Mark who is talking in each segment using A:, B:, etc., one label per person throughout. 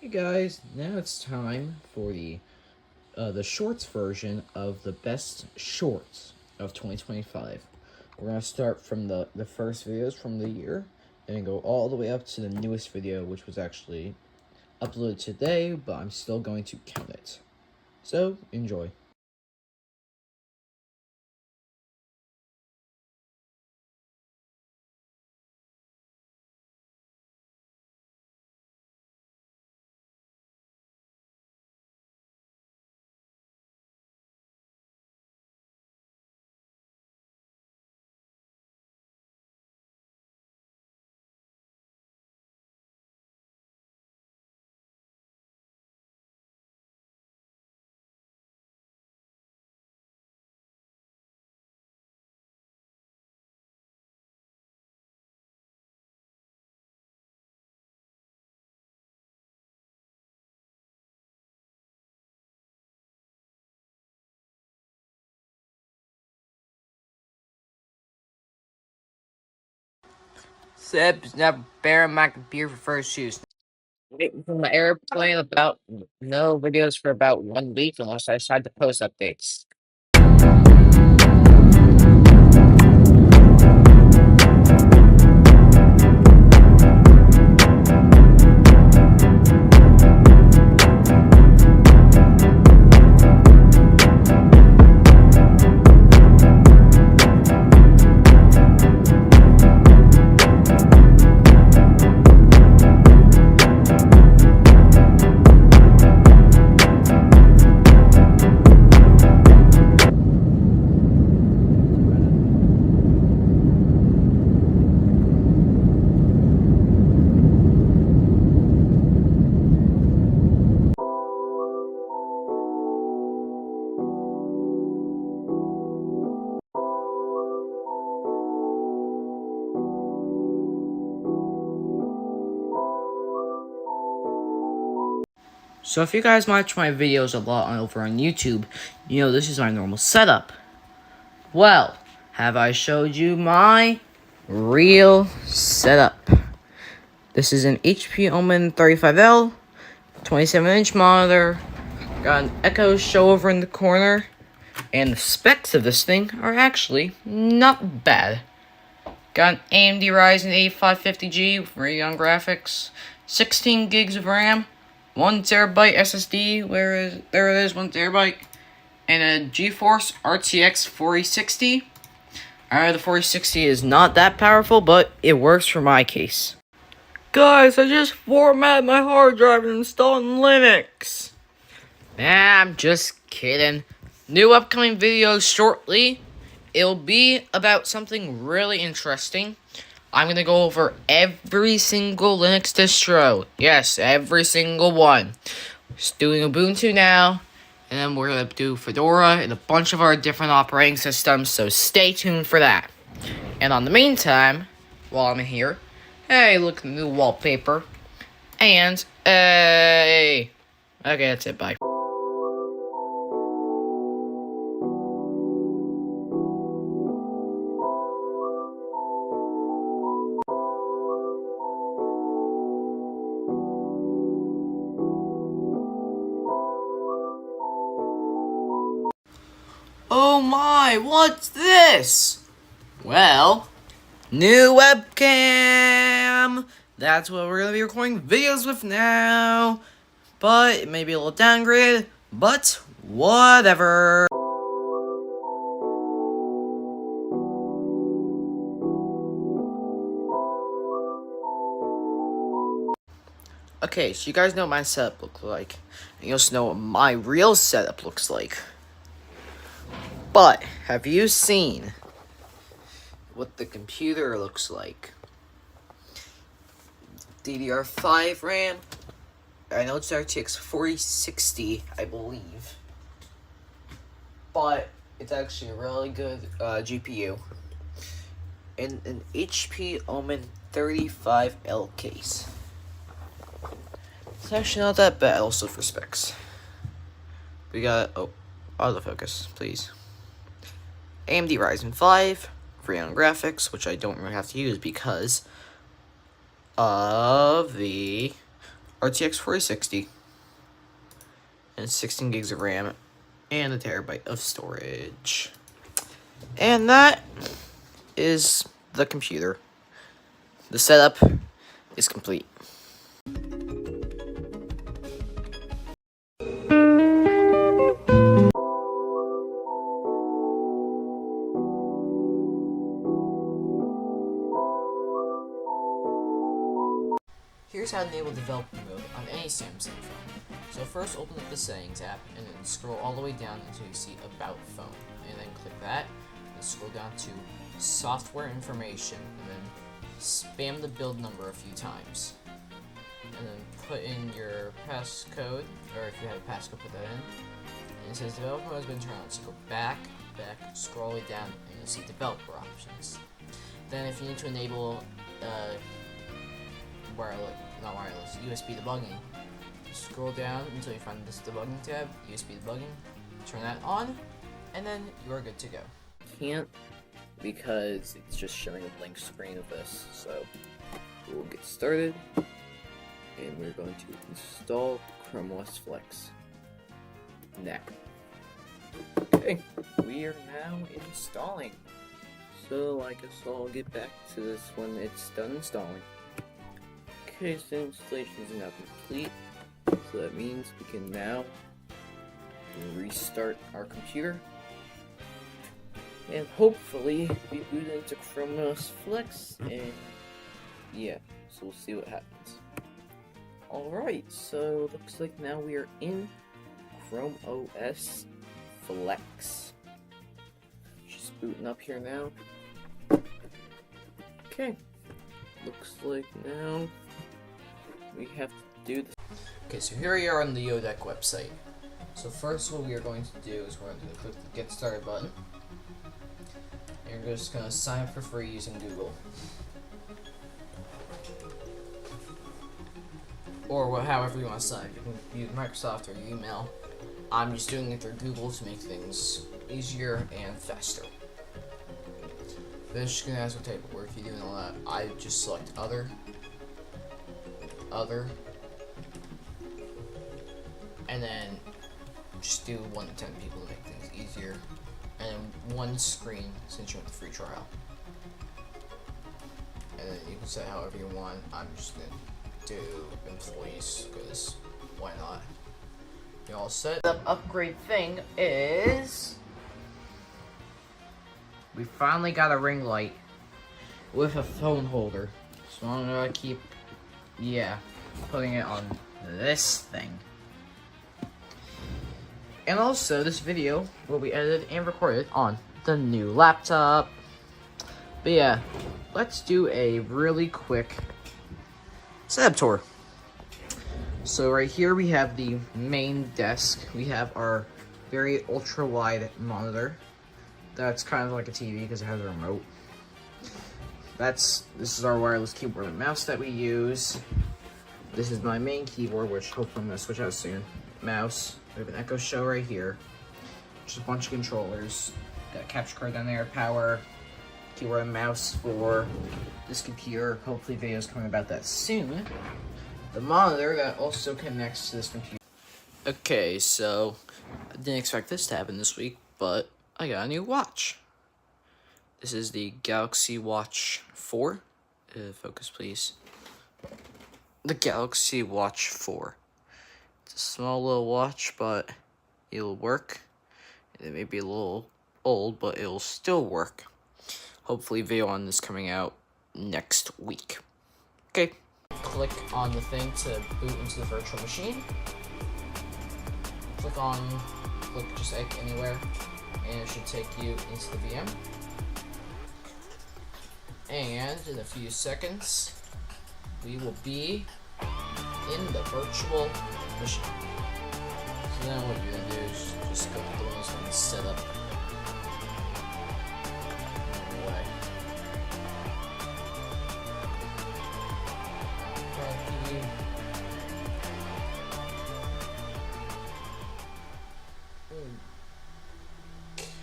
A: Hey guys, now it's time for the shorts version of the best shorts of 2025. We're gonna start from the first videos from the year and go all the way up to the newest video, which was actually uploaded today, but I'm still going to count it. So enjoy.
B: Seb's never bearing my computer for first shoes. Waiting for my airplane about no videos for about 1 week unless I decide to post updates. So if you guys watch my videos a lot over on YouTube, you know this is my normal setup. Well, have I showed you my real setup? This is an HP Omen 35L, 27-inch monitor, got an Echo Show over in the corner, and the specs of this thing are actually not bad. Got an AMD Ryzen 8 550G with Radeon graphics, 16 gigs of RAM, 1TB SSD, there it is, 1TB, and a GeForce RTX 4060. The 4060 is not that powerful, but it works for my case. Guys, I just formatted my hard drive and installed Linux. Nah, I'm just kidding. New upcoming videos shortly. It'll be about something really interesting. I'm going to go over every single Linux distro. Yes, every single one. Just doing Ubuntu now. And then we're going to do Fedora and a bunch of our different operating systems. So stay tuned for that. And on the meantime, while I'm here, hey, look at the new wallpaper. And, hey. Okay, that's it. Bye. Oh my, what's this? Well, new webcam! That's what we're gonna be recording videos with now. But it may be a little downgraded, but whatever. Okay, so you guys know what my setup looks like. And you also know what my real setup looks like. But, have you seen what the computer looks like? DDR5 RAM. I know it's RTX 4060, I believe. But it's actually a really good GPU. And an HP Omen 35L case. It's actually not that bad, also for specs. We got, autofocus, please. AMD Ryzen 5, Radeon graphics, which I don't really have to use because of the
A: RTX 4060, and 16 gigs of RAM, and a terabyte of storage. And that is the computer. The setup is complete. Here's how to enable developer mode on any Samsung phone. So first open up the settings app and then scroll all the way down until you see about phone. And then click that and scroll down to software information and then spam the build number a few times. And then put in your passcode, or if you have a passcode, put that in. And it says developer mode has been turned on. So go back, scroll all the way down and you'll see developer options. Then if you need to enable USB debugging. Scroll down until you find this debugging tab, USB debugging, turn that on, and then you are good to go. Can't, because it's just showing a blank screen of this, so we'll get started, and we're going to install Chrome OS Flex. Now. Okay, we are now installing. So I guess I'll get back to this when it's done installing. Okay, so installation is now complete, so that means we can now restart our computer and hopefully we boot into Chrome OS Flex, and yeah, so we'll see what happens. Alright, so looks like now we are in Chrome OS Flex. Just booting up here now. Okay, looks like now we have to do this. Okay, so here we are on the Yodeck website. So first what we are going to do is we're going to click the Get Started button. And you're just going to sign up for free using Google. Or however you want to sign up. You can use Microsoft or email. I'm just doing it through Google to make things easier and faster. Then it's just going to ask what type of work you do and all that. I just select Other, and then just do 1 to 10 people to make things easier, and then 1 screen since you're in the free trial, and then you can set however you want. I'm just gonna do employees because why not? You all set? The upgrade thing is we finally got a ring light with a phone holder, so I'm gonna keep putting it on this thing. And also, this video will be edited and recorded on the new laptop. But yeah, let's do a really quick setup tour. So right here we have the main desk. We have our very ultra-wide monitor. That's kind of like a TV because it has a remote. This is our wireless keyboard and mouse that we use. This is my main keyboard, which hopefully I'm going to switch out soon. Mouse. We have an Echo Show right here. Just a bunch of controllers. Got a capture card down there, power, keyboard and mouse for this computer. Hopefully videos coming about that soon. The monitor that also connects to this computer. Okay, so I didn't expect this to happen this week, but I got a new watch. This is the Galaxy Watch 4. Focus, please. The Galaxy Watch 4. It's a small little watch, but it'll work. It may be a little old, but it'll still work. Hopefully video on this coming out next week. Okay. Click on the thing to boot into the virtual machine. Click just like anywhere, and it should take you into the VM. And in a few seconds, we will be in the virtual machine. So then what you're gonna do is just go to the one that's been set up.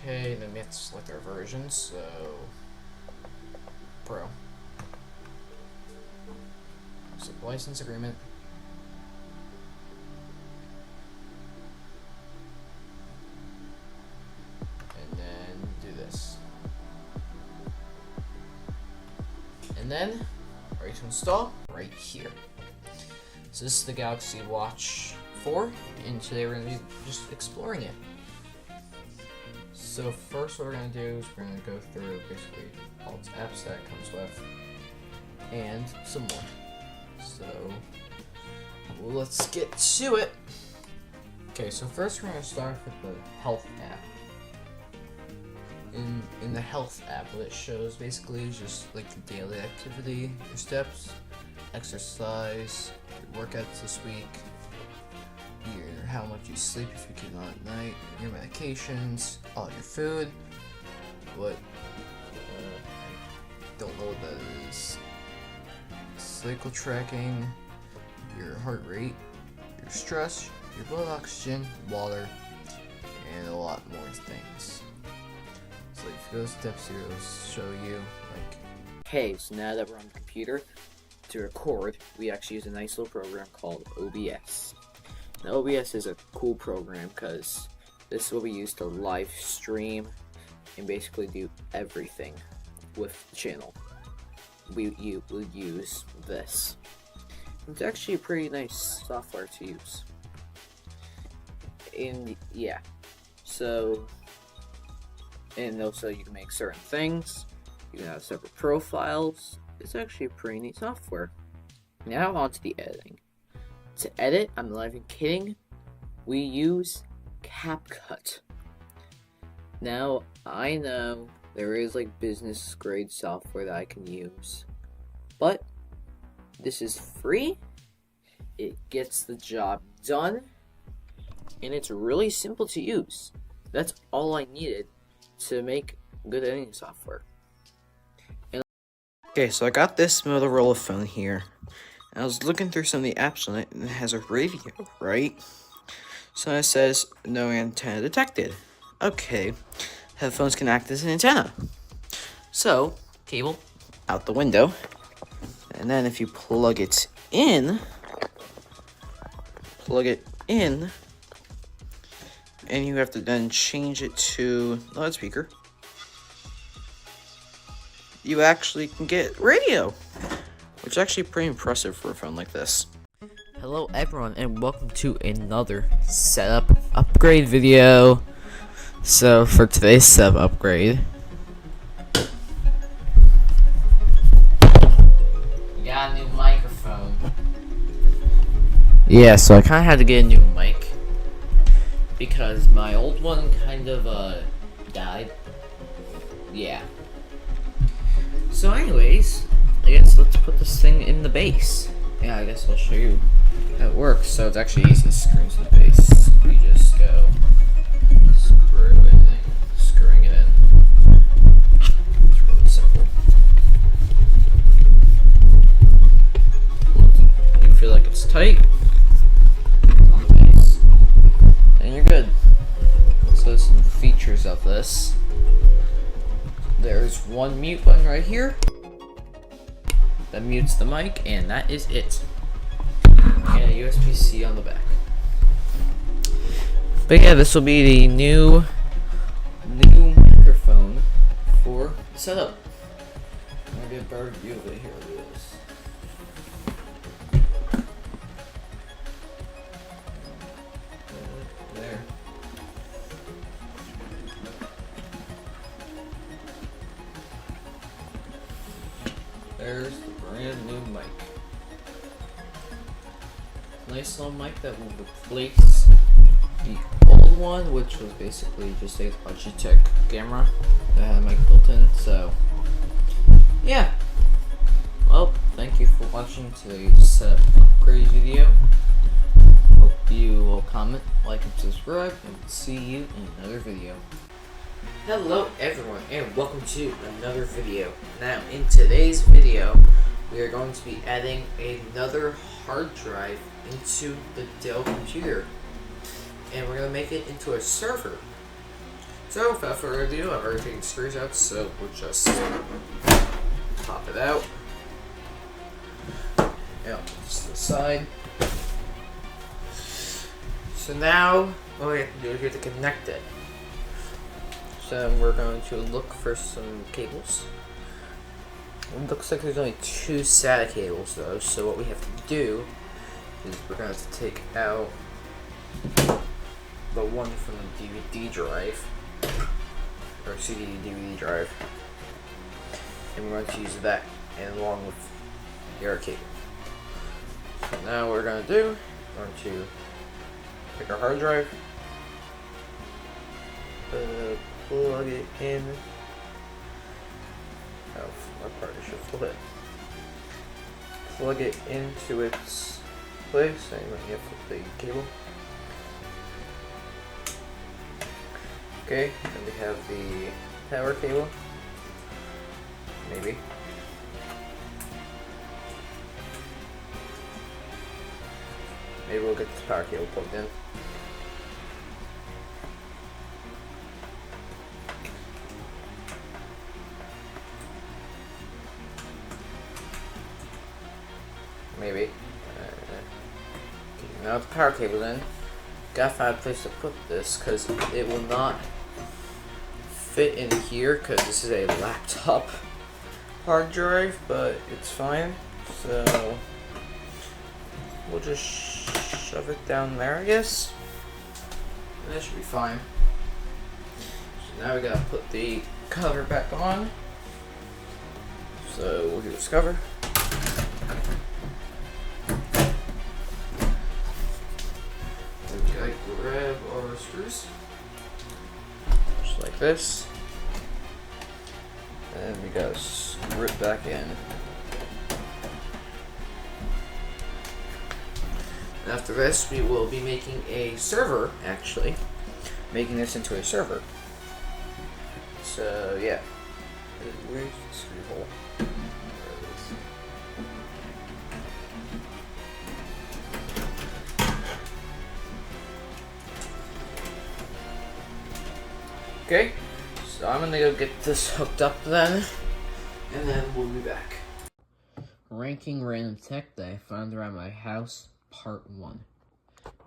A: Okay, then we have to select our version, so Pro. So license agreement. then, ready to install, right here. So this is the Galaxy Watch 4, and today we're going to be just exploring it. So first what we're going to do is we're going to go through basically all its apps that it comes with, and some more. So let's get to it. Okay, so first we're going to start with the Health app. In the Health app, what it shows basically is just like the daily activity, your steps, exercise, your workouts this week, how much you sleep if you cannot at night, your medications, all your food, what I don't know what that is, cycle tracking, your heart rate, your stress, your blood oxygen, water, and a lot more things. So if you go to step 0, it'll show you like.
B: Okay, so now that we're on the computer to record, we actually use a nice little program called OBS. Now, OBS is a cool program because this will be used to live stream and basically do everything with the channel. You would use this. It's actually a pretty nice software to use. And yeah, so, and also you can make certain things. You can have separate profiles. It's actually a pretty neat software. Now on to the editing. To edit, I'm not even kidding, we use CapCut. Now, I know there is like business grade software that I can use, but this is free, it gets the job done, and it's really simple to use. That's all I needed to make good editing software. Okay, so I got this Motorola phone here. I was looking through some of the apps on it, and it has a radio, right? So it says, no antenna detected. Okay, headphones can act as an antenna. So, cable out the window. And then if you plug it in, and you have to then change it to loudspeaker, you actually can get radio, which is actually pretty impressive for a phone like this. Hello everyone, and welcome to another setup upgrade video. So for today's setup upgrade, we got a new microphone. Yeah, so I kind of had to get a new mic because my old one kind of died. Yeah. So anyways, I guess let's put this thing in the base. Yeah, I guess I'll show you how it works. So it's actually easy to screw into the base. You just go screwing it in. It's really simple. You feel like it's tight on the base, and you're good. So some features of this. There's one mute button right here that mutes the mic, and that is it. And a USB-C on the back. But yeah, this will be the new microphone for the setup. I'm gonna get a better view of it here. Look at this. There. There's the brand new mic. Nice little mic that will replace the old one, which was basically just a Logitech camera that had a mic built in. So, yeah. Well, thank you for watching today's setup upgrade video. Hope you will comment, like, and subscribe, and see you in another video. Hello everyone, and welcome to another video. Now, in today's video, we are going to be adding another hard drive into the Dell computer, and we're going to make it into a server. So, without further ado, I've already taken the screws out, so we'll just pop it out. Yeah, just to the side. So now, what we have to do is we have to connect it. So we're going to look for some cables.
A: It looks like there's only 2 SATA cables though, so what we have to do is we're going to have to take out the one from the DVD drive, or CD DVD drive, and we're going to use that and along with the other cable. So now what we're going to do, we're going to take our hard drive, plug it in. Oh, my part should flip. Plug it into its place, and then you flip the cable. Okay, then we have the power cable. Maybe. Maybe we'll get this power cable plugged in. Maybe. Okay, now the power cable's in. Gotta find a place to put this because it will not fit in here because this is a laptop hard drive, but it's fine. So we'll just shove it down there, I guess. And that should be fine. So now we gotta put the cover back on. So we'll do this cover. We gotta grab our screws. Just like this. And we gotta screw it back in. After this, we will be making a server, actually. Making this into a server. So, yeah. Where's the screw hole? There it is. Okay, so I'm gonna go get this hooked up then, and then we'll be back. Ranking random tech that I found around my house, part 1.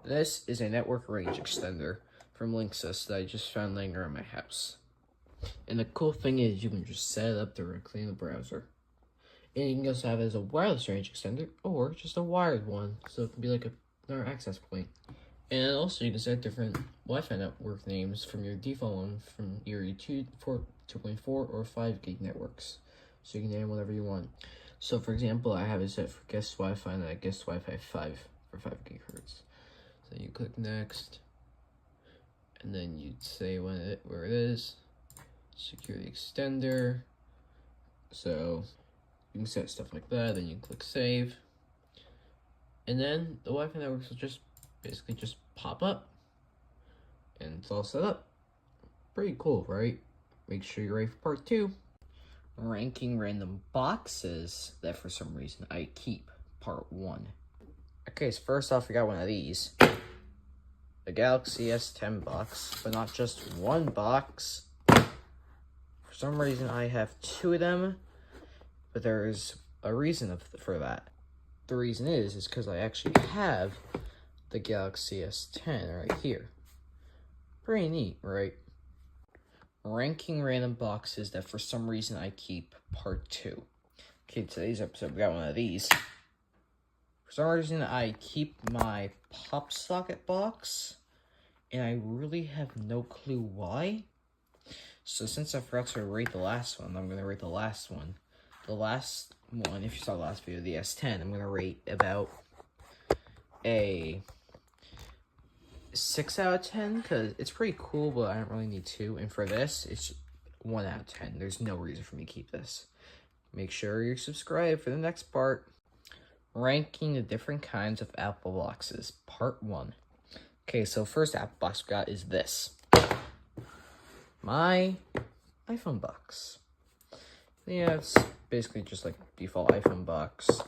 A: This is a network range extender from Linksys that I just found laying around my house. And the cool thing is you can just set it up directly in the browser. And you can also have it as a wireless range extender or just a wired one, so it can be like another access point. And also you can set different Wi-Fi network names from your default one from either 2.4 or 5 gig networks. So you can name whatever you want. So for example, I have it set for guest Wi-Fi and I guest Wi-Fi 5 for 5 gigahertz. So you click next, and then you'd say where it is, secure the extender. So you can set stuff like that, then you click save. And then the Wi-Fi networks will just basically just pop up and it's all set up. Pretty cool, right? Make sure you're ready for part 2. Ranking random boxes that for some reason I keep, part 1. Okay, so first off we got one of these. The Galaxy S10 box, but not just one box. For some reason I have 2 of them, but there's a reason for that. The reason is because I actually have the Galaxy S10 right here. Pretty neat, right? Ranking random boxes that for some reason I keep, part 2. Okay, today's episode we got one of these. For some reason I keep my pop socket box, and I really have no clue why. So since I forgot to rate the last one, I'm going to rate the last one. The last one, if you saw the last video, the S10, I'm going to rate about a 6 out of 10, because it's pretty cool, but I don't really need 2. And for this, it's 1 out of 10. There's no reason for me to keep this. Make sure you're subscribed for the next part. Ranking the different kinds of Apple boxes, part 1. Okay, so first Apple box we got is this. My iPhone box. Yeah, it's basically just like default iPhone box.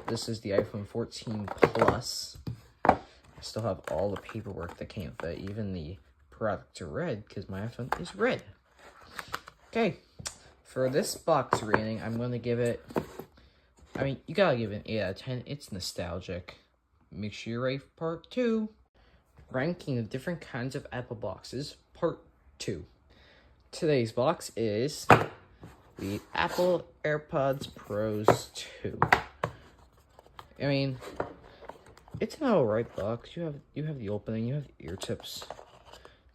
A: This is the iPhone 14 Plus. I still have all the paperwork that came with it, even the product red, because my iPhone is red. Okay, for this box rating, I'm going to give it, I mean, you gotta give it an 8 out of 10. It's nostalgic. Make sure you're ready for part 2. Ranking the different kinds of Apple boxes, part 2. Today's box is the Apple AirPods Pros 2. I mean, it's an alright box. You have the opening, you have the ear tips.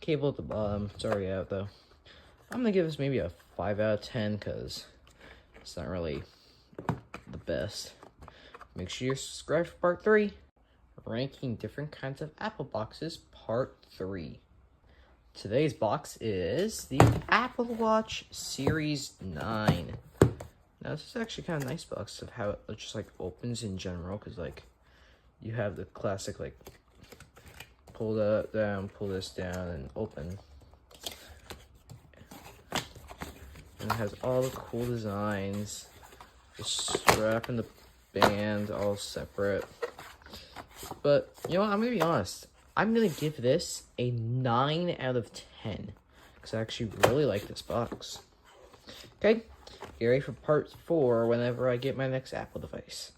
A: Cable at the bottom. It's already out though. I'm gonna give this maybe a 5 out of 10 because it's not really the best. Make sure you're subscribed for part 3. Ranking different kinds of Apple boxes, part 3. Today's box is the Apple Watch Series 9. Now this is actually kind of nice box of how it just like opens in general, because like you have the classic like pull that down, pull this down, and open. And it has all the cool designs. The strap and the band all separate. But you know what? I'm gonna be honest. I'm gonna give this a 9 out of 10 because I actually really like this box. Okay, get ready for part 4 whenever I get my next Apple device.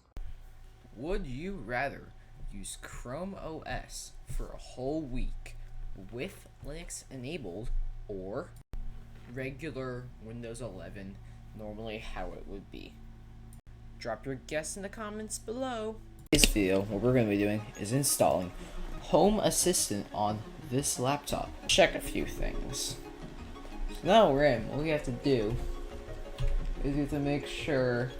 B: Would you rather use Chrome OS for a whole week with Linux enabled, or regular Windows 11, normally how it would be? Drop your guess in the comments below. In this video, what we're going to be doing is installing Home Assistant on this laptop. Check a few things. So now we're in. What we have to do is we have to make sure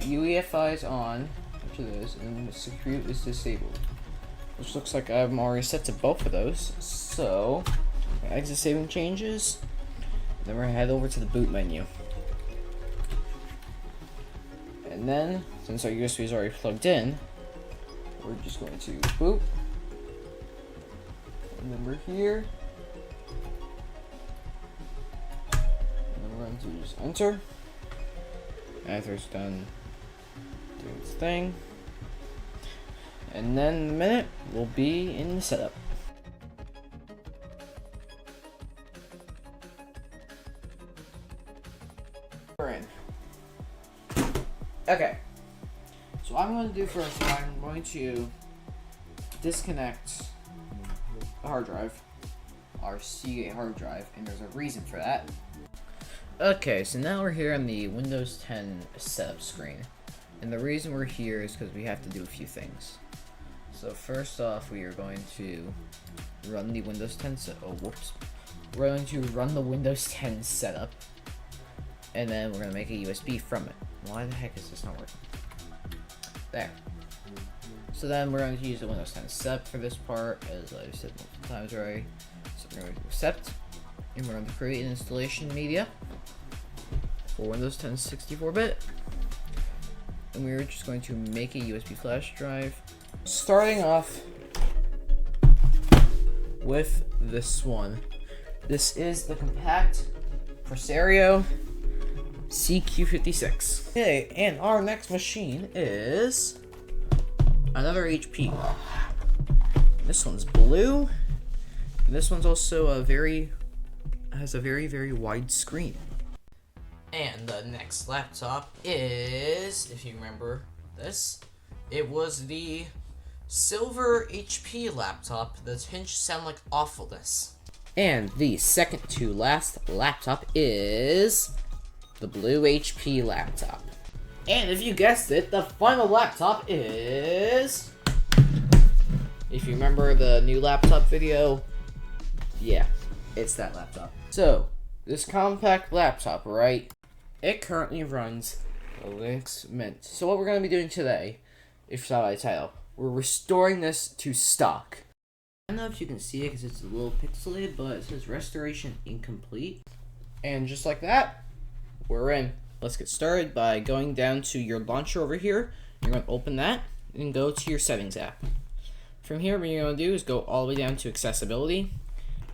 B: UEFI is on, which it is, and Secure is disabled. Which looks like I'm already set to both of those. So, exit saving changes. Then we're going to head over to the boot menu. And then, since our USB is already plugged in, we're just going to boot. And then we're here. And then we're going to just enter. After it's done doing its thing. And then in a minute, we'll be in the setup. We're in. Okay. So what I'm going to do first, I'm going to disconnect the hard drive, our Seagate hard drive, and there's a reason for that. Okay, so now we're here on the Windows 10 setup screen. And the reason we're here is because we have to do a few things. So first off, we are going to run the Windows 10 We're going to run the Windows 10 setup. And then we're going to make a USB from it. Why the heck is this not working? There. So then we're going to use the Windows 10 setup for this part, as I've said multiple times already. So we're going to accept, and we're going to create an installation media for Windows 10 64-bit. And we're just going to make a USB flash drive. Starting off with this one. This is the compact Presario CQ56. Okay, and our next machine is another HP. This one's blue. And this one's also has a very wide screen. And the next laptop is, if you remember this, it was the silver HP laptop. The hinge sound like awfulness. And the second to last laptop is the blue HP laptop. And if you guessed it, the final laptop is, if you remember the new laptop video, yeah, it's that laptop. So, this compact laptop, right, it currently runs Linux Mint. So what we're going to be doing today, if you saw by the title, we're restoring this to stock. I don't know if you can see it because it's a little pixelated, but it says restoration incomplete. And just like that, we're in. Let's get started by going down to your launcher over here. You're going to open that and go to your settings app. From here, what you're going to do is go all the way down to accessibility.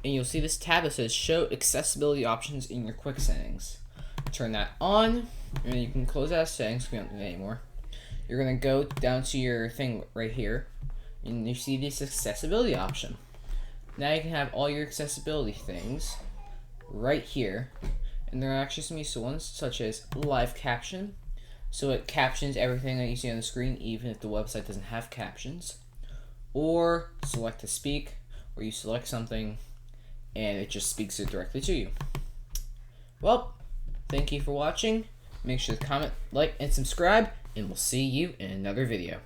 B: And you'll see this tab that says show accessibility options in your quick settings. Turn that on, and you can close out settings. We don't need it anymore. You're going to go down to your thing right here, and you see this accessibility option. Now you can have all your accessibility things right here. And there are actually some useful ones, such as live caption. So it captions everything that you see on the screen, even if the website doesn't have captions. Or select to speak, where you select something and it just speaks it directly to you. Well, Thank you for watching. Make sure to comment, like, and subscribe, and we'll see you in another video.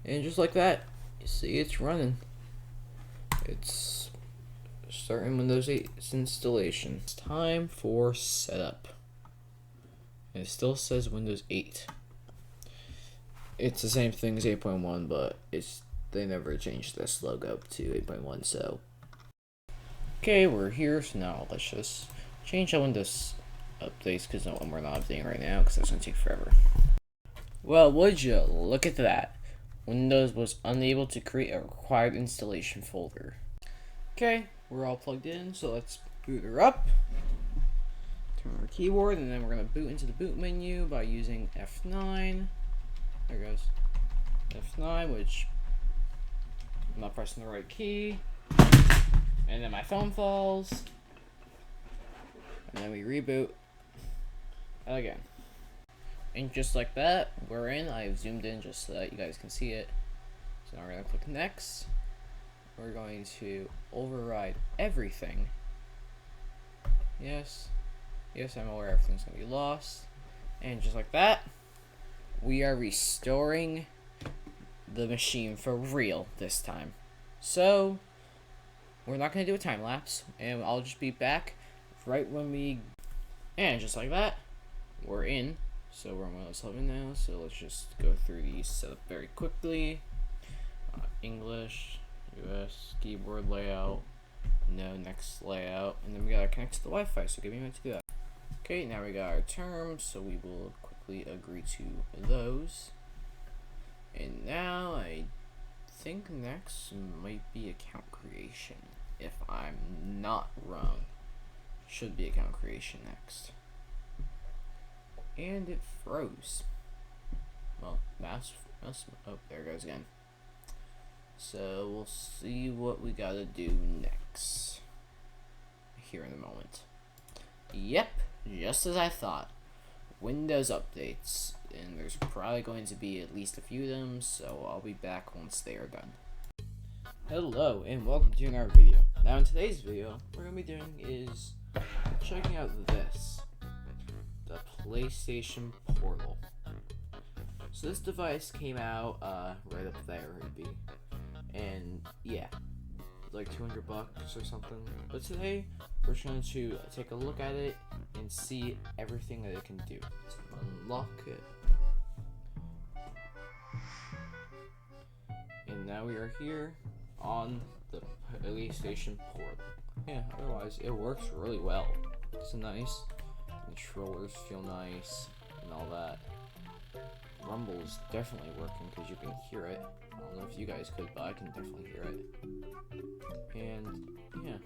B: And just like that, you see it's running. It's starting Windows 8's installation. It's time for setup. And it still says Windows 8. It's the same thing as 8.1, but they never changed this logo to 8.1, so. Okay, we're here, so now let's just change how Windows updates, because we're not updating right now, because that's going to take forever. Well, would you look at that? Windows was unable to create a required installation folder. Okay, we're all plugged in, so let's boot her up. Turn on our keyboard, and then we're going to boot into the boot menu by using F9. There it goes. F9, which I'm not pressing the right key. And then my phone falls. And then we reboot again. And just like that, we're in. I've zoomed in just so that you guys can see it. So now we're going to click next. We're going to override everything. Yes. Yes, I'm aware everything's going to be lost. And just like that, we are restoring the machine for real this time. So, we're not going to do a time lapse, and I'll just be back right when we... And just like that, we're in. So we're on Windows 11 now, so let's just go through these setup very quickly. English, US, keyboard layout, no, next layout, and then we gotta connect to the Wi-Fi, so give me a minute to do that. Okay, now we got our terms, so we will quickly agree to those. And now I think next might be account creation, if I'm not wrong. Should be account creation next. And it froze. Well, oh, there it goes again. So we'll see what we gotta do next here in a moment. Yep, just as I thought. Windows updates, and there's probably going to be at least a few of them, so I'll be back once they are done. Hello, and welcome to another video. Now in today's video, what we're going to be doing is checking out this. The PlayStation Portal. So this device came out right up there, maybe, and yeah, like $200 or something. But today we're going to take a look at it and see everything that it can do. Let's unlock it, and now we are here on the PlayStation Portal. Yeah, otherwise it works really well. It's nice. Controllers feel nice and all that. Rumble is definitely working because you can hear it. I don't know if you guys could, but I can definitely hear it. And yeah,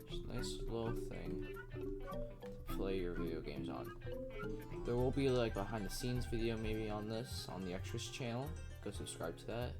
B: just a nice little thing to play your video games on. There will be like behind the scenes video maybe on this on the Extras channel. Go subscribe to that.